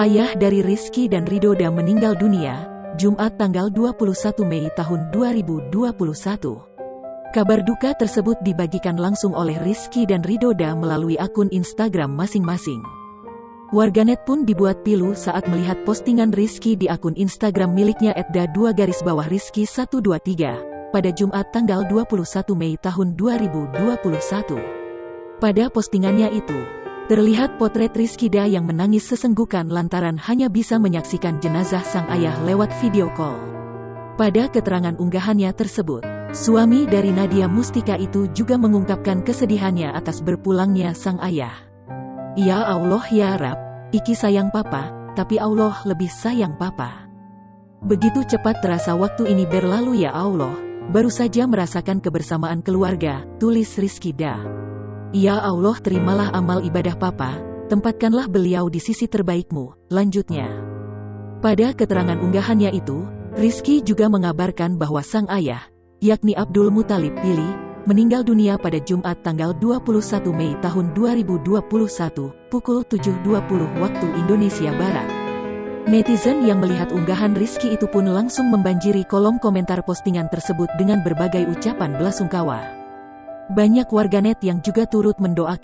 Ayah dari Rizky dan Ridhoda meninggal dunia, Jumat tanggal 21 Mei tahun 2021. Kabar duka tersebut dibagikan langsung oleh Rizky dan Ridhoda melalui akun Instagram masing-masing. Warganet pun dibuat pilu saat melihat postingan Rizky di akun Instagram miliknya @2_Rizky123 pada Jumat tanggal 21 Mei tahun 2021. Pada postingannya itu, terlihat potret Rizkyda yang menangis sesenggukan lantaran hanya bisa menyaksikan jenazah sang ayah lewat video call. Pada keterangan unggahannya tersebut, suami dari Nadia Mustika itu juga mengungkapkan kesedihannya atas berpulangnya sang ayah. Ya Allah ya Rab, Iki sayang papa, tapi Allah lebih sayang papa. Begitu cepat terasa waktu ini berlalu ya Allah, baru saja merasakan kebersamaan keluarga, tulis Rizkyda. Ya Allah terimalah amal ibadah papa, tempatkanlah beliau di sisi terbaikmu, lanjutnya. Pada keterangan unggahannya itu, Rizky juga mengabarkan bahwa sang ayah, yakni Abdul Muthalib Billy, meninggal dunia pada Jumat tanggal 21 Mei tahun 2021, pukul 7.20 waktu Indonesia Barat. Netizen yang melihat unggahan Rizky itu pun langsung membanjiri kolom komentar postingan tersebut dengan berbagai ucapan belasungkawa. Banyak warganet yang juga turut mendoakan